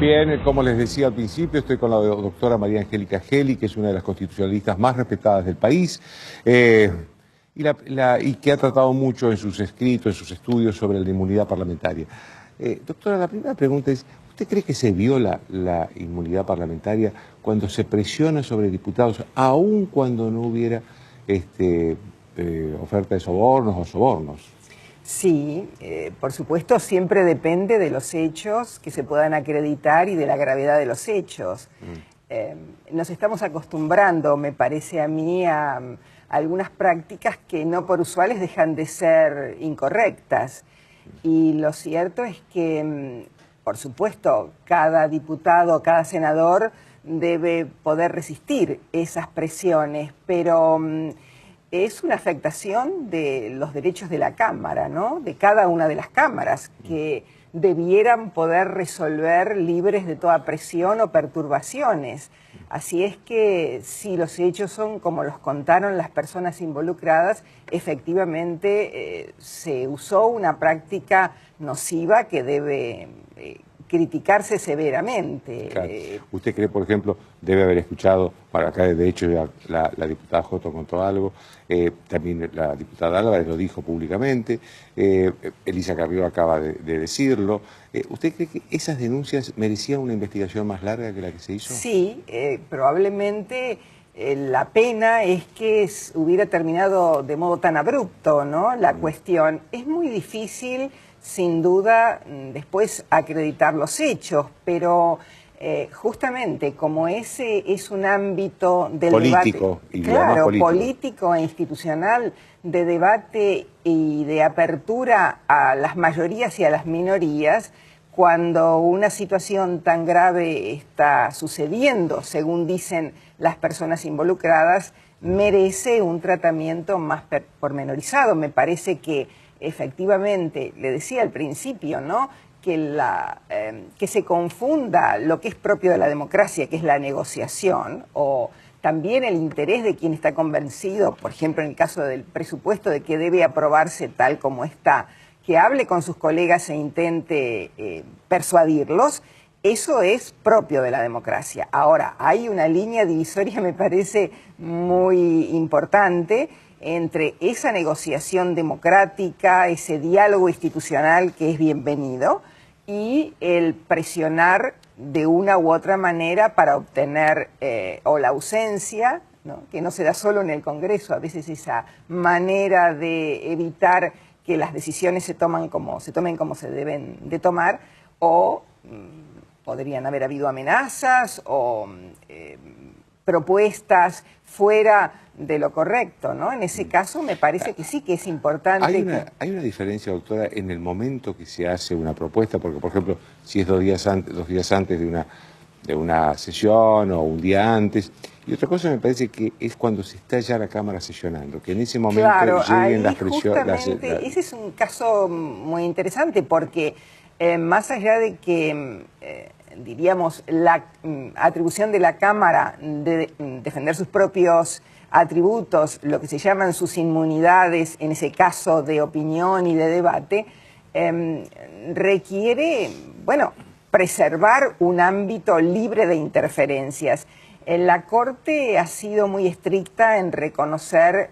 Bien, como les decía al principio, estoy con la doctora María Angélica Geli, que es una de las constitucionalistas más respetadas del país, y que ha tratado mucho en sus escritos, en sus estudios sobre la inmunidad parlamentaria. Doctora, la primera pregunta es, ¿usted cree que se viola la inmunidad parlamentaria cuando se presiona sobre diputados, aun cuando no hubiera oferta de sobornos o sobornos? Sí, por supuesto, siempre depende de los hechos que se puedan acreditar y de la gravedad de los hechos. Nos estamos acostumbrando, me parece a mí, a algunas prácticas que no por usuales dejan de ser incorrectas. Y lo cierto es que, por supuesto, cada diputado, cada senador debe poder resistir esas presiones, pero es una afectación de los derechos de la Cámara, ¿no? De cada una de las cámaras, que debieran poder resolver libres de toda presión o perturbaciones. Así es que si los hechos son como los contaron las personas involucradas, efectivamente se usó una práctica nociva que debe criticarse severamente. Claro. ¿Usted cree, por ejemplo, debe haber escuchado, para acá de hecho la diputada Joto contó algo, también la diputada Álvarez lo dijo públicamente, Elisa Carrió acaba de decirlo. ¿Usted cree que esas denuncias merecían una investigación más larga que la que se hizo? Sí, probablemente la pena es que hubiera terminado de modo tan abrupto, ¿no? La cuestión. Es muy difícil, sin duda, después acreditar los hechos, pero justamente como ese es un ámbito del político, debate, y claro, político e institucional, de debate y de apertura a las mayorías y a las minorías, cuando una situación tan grave está sucediendo, según dicen las personas involucradas, merece un tratamiento más pormenorizado. Me parece que efectivamente, le decía al principio, ¿no?, que se confunda lo que es propio de la democracia, que es la negociación, o también el interés de quien está convencido, por ejemplo, en el caso del presupuesto, de que debe aprobarse tal como está, que hable con sus colegas e intente persuadirlos. Eso es propio de la democracia. Ahora, hay una línea divisoria, me parece, muy importante entre esa negociación democrática, ese diálogo institucional que es bienvenido, y el presionar de una u otra manera para obtener o la ausencia, ¿no?, que no se da solo en el Congreso, a veces esa manera de evitar que las decisiones se tomen como se deben de tomar, o podrían haber habido amenazas o propuestas fuera de lo correcto, ¿no? En ese caso me parece que sí que es importante. Hay una diferencia, doctora, en el momento que se hace una propuesta, porque, por ejemplo, si es 2 días antes de una sesión o un día antes, y otra cosa me parece que es cuando se está ya la Cámara sesionando, que en ese momento lleguen las presiones. Ese es un caso muy interesante porque más allá de que diríamos, la atribución de la Cámara de defender sus propios atributos, lo que se llaman sus inmunidades, en ese caso de opinión y de debate, requiere, bueno, preservar un ámbito libre de interferencias. La Corte ha sido muy estricta en reconocer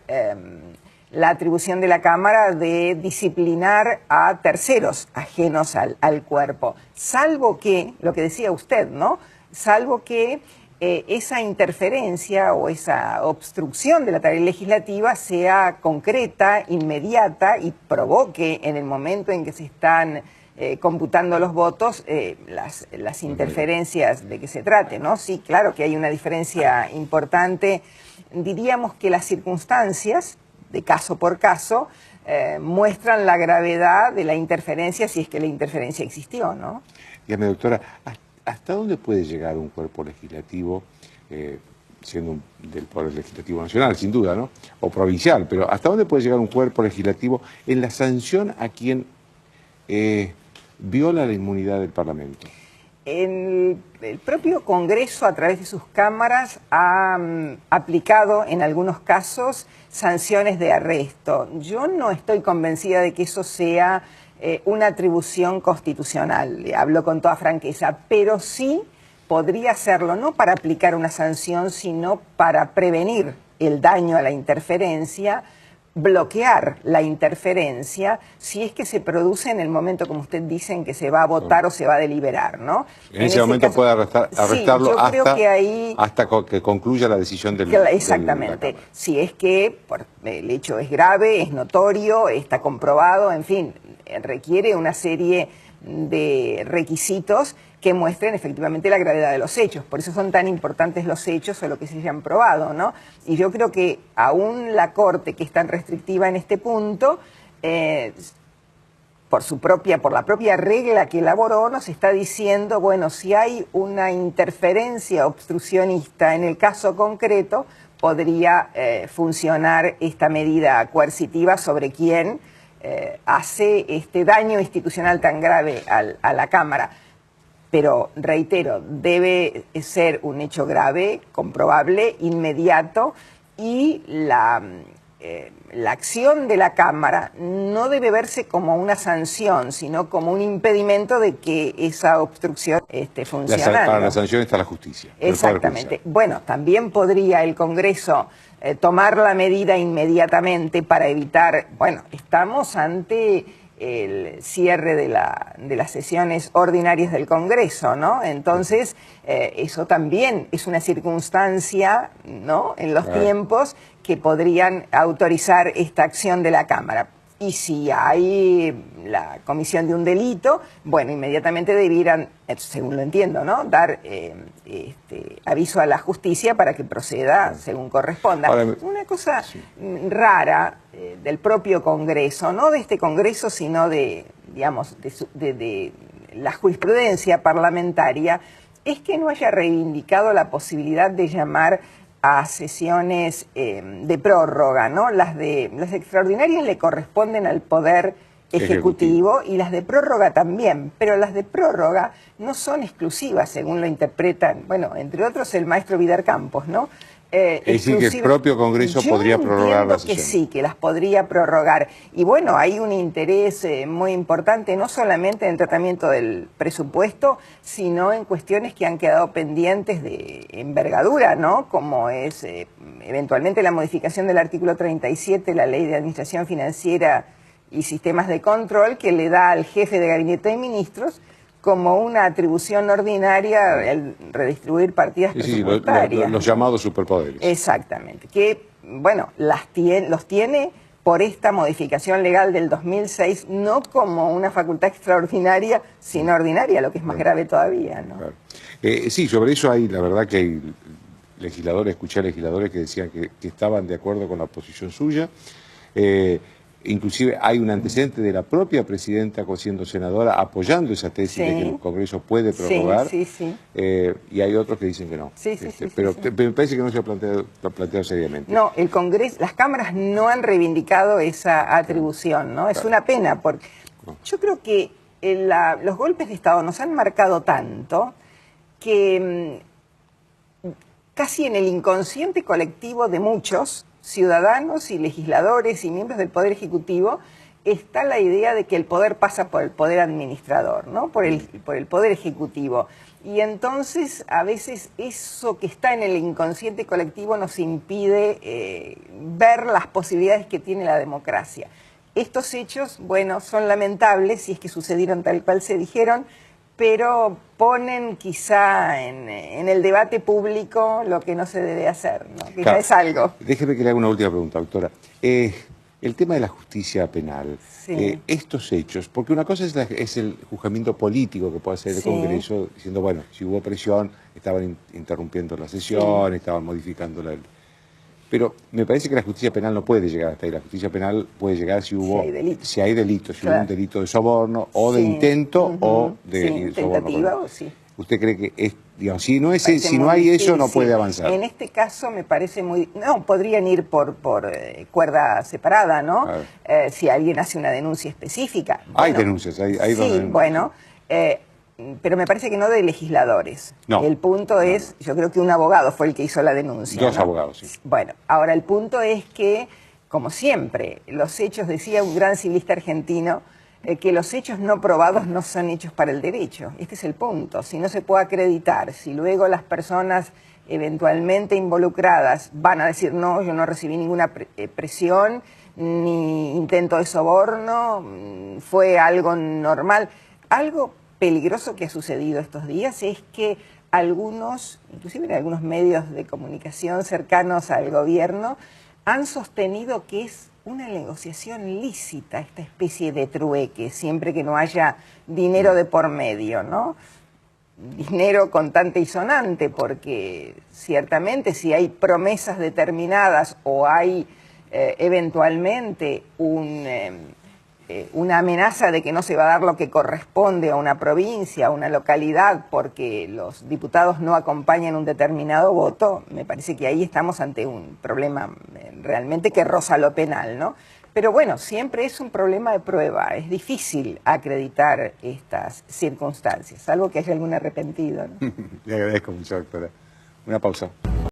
la atribución de la Cámara de disciplinar a terceros ajenos al cuerpo, salvo que, lo que decía usted, ¿no?, salvo que esa interferencia o esa obstrucción de la tarea legislativa sea concreta, inmediata y provoque en el momento en que se están computando los votos las interferencias de que se trate, ¿no? Sí, claro que hay una diferencia importante. Diríamos que las circunstancias, de caso por caso, muestran la gravedad de la interferencia, si es que la interferencia existió, ¿no? Dígame, doctora, ¿hasta dónde puede llegar un cuerpo legislativo, siendo del Poder Legislativo Nacional, sin duda, ¿no?, o provincial, pero hasta dónde puede llegar un cuerpo legislativo en la sanción a quien viola la inmunidad del Parlamento? El propio Congreso, a través de sus cámaras, ha aplicado en algunos casos sanciones de arresto. Yo no estoy convencida de que eso sea una atribución constitucional, le hablo con toda franqueza, pero sí podría hacerlo no para aplicar una sanción, sino para prevenir el daño a la interferencia, bloquear la interferencia si es que se produce en el momento, como usted dice, en que se va a votar o se va a deliberar, ¿no? En ese momento caso, puede arrestarlo yo creo que ahí, hasta que concluya la decisión del exactamente. Si es que el hecho es grave, es notorio, está comprobado, en fin, requiere una serie de requisitos que muestren efectivamente la gravedad de los hechos. Por eso son tan importantes los hechos o lo que se hayan probado, ¿no? Y yo creo que aún la Corte, que es tan restrictiva en este punto, por la propia regla que elaboró, nos está diciendo, bueno, si hay una interferencia obstruccionista en el caso concreto, podría funcionar esta medida coercitiva sobre quien hace este daño institucional tan grave a la Cámara. Pero, reitero, debe ser un hecho grave, comprobable, inmediato, y la acción de la Cámara no debe verse como una sanción, sino como un impedimento de que esa obstrucción esté funcionando. Para la sanción está la justicia. Exactamente. Bueno, también podría el Congreso tomar la medida inmediatamente para evitar, bueno, estamos ante el cierre de las sesiones ordinarias del Congreso, ¿no? Entonces, eso también es una circunstancia, ¿no?, en los tiempos que podrían autorizar esta acción de la Cámara. Y si hay la comisión de un delito, bueno, inmediatamente debieran, según lo entiendo, ¿no?, dar aviso a la justicia para que proceda según corresponda. Ahora, una cosa rara del propio Congreso, no de este Congreso, sino de la jurisprudencia parlamentaria, es que no haya reivindicado la posibilidad de llamar a sesiones de prórroga, ¿no? Las extraordinarias le corresponden al Poder Ejecutivo y las de prórroga también, pero las de prórroga no son exclusivas, según lo interpretan, bueno, entre otros el maestro Vidar Campos, ¿no? Es decir, que el propio Congreso podría prorrogar las sesiones. Que sí, que las podría prorrogar. Y bueno, hay un interés muy importante, no solamente en el tratamiento del presupuesto, sino en cuestiones que han quedado pendientes de envergadura, ¿no? Como es eventualmente la modificación del artículo 37 de la Ley de Administración Financiera y Sistemas de Control, que le da al jefe de Gabinete de Ministros como una atribución ordinaria el redistribuir partidas presupuestarias. Los llamados superpoderes. Exactamente, que, bueno, los tiene por esta modificación legal del 2006, no como una facultad extraordinaria, sino ordinaria, lo que es más grave todavía, ¿no? Claro. Sí, sobre eso hay, la verdad que hay legisladores, escuché a legisladores que decían que estaban de acuerdo con la posición suya. Inclusive hay un antecedente de la propia presidenta, siendo senadora, apoyando esa tesis de que el Congreso puede prorrogar, y hay otros que dicen que no. Pero me parece que no se ha planteado seriamente. No, el Congreso, las cámaras no han reivindicado esa atribución, ¿no? Es una pena, porque yo creo que los golpes de Estado nos han marcado tanto que casi en el inconsciente colectivo de muchos ciudadanos y legisladores y miembros del Poder Ejecutivo está la idea de que el poder pasa por el poder administrador, ¿no? Por el Poder Ejecutivo. Y entonces a veces eso que está en el inconsciente colectivo nos impide ver las posibilidades que tiene la democracia. Estos hechos, bueno, son lamentables si es que sucedieron tal cual se dijeron, pero ponen quizá en el debate público lo que no se debe hacer, ¿no? Que ya es algo. Déjeme que le haga una última pregunta, doctora. El tema de la justicia penal, estos hechos, porque una cosa es el juzgamiento político que puede hacer el Congreso, diciendo, bueno, si hubo presión, estaban interrumpiendo la sesión, estaban modificando la... Pero me parece que la justicia penal no puede llegar hasta ahí. La justicia penal puede llegar si hubo si hay delitos, si hubo un delito de soborno o de intento o de tentativa. ¿Usted cree que si no hay eso no puede avanzar? En este caso me parece muy... No, podrían ir por cuerda separada, ¿no? Si alguien hace una denuncia específica. Hay denuncias, hay denuncias. Bueno, pero me parece que no de legisladores. No. El punto es, yo creo que un abogado fue el que hizo la denuncia. Dos abogados, sí. Bueno, ahora el punto es que, como siempre, los hechos, decía un gran civilista argentino, que los hechos no probados no son hechos para el derecho. Este es el punto. Si no se puede acreditar, si luego las personas eventualmente involucradas van a decir no, yo no recibí ninguna presión, ni intento de soborno, fue algo normal. Algo peligroso que ha sucedido estos días es que algunos, inclusive en algunos medios de comunicación cercanos al gobierno, han sostenido que es una negociación lícita, esta especie de trueque, siempre que no haya dinero de por medio, ¿no? Dinero contante y sonante, porque ciertamente si hay promesas determinadas o hay eventualmente una amenaza de que no se va a dar lo que corresponde a una provincia, a una localidad, porque los diputados no acompañan un determinado voto, me parece que ahí estamos ante un problema realmente que roza lo penal, ¿no? Pero bueno, siempre es un problema de prueba, es difícil acreditar estas circunstancias, salvo que haya algún arrepentido, ¿no? Le agradezco mucho, doctora. Una pausa.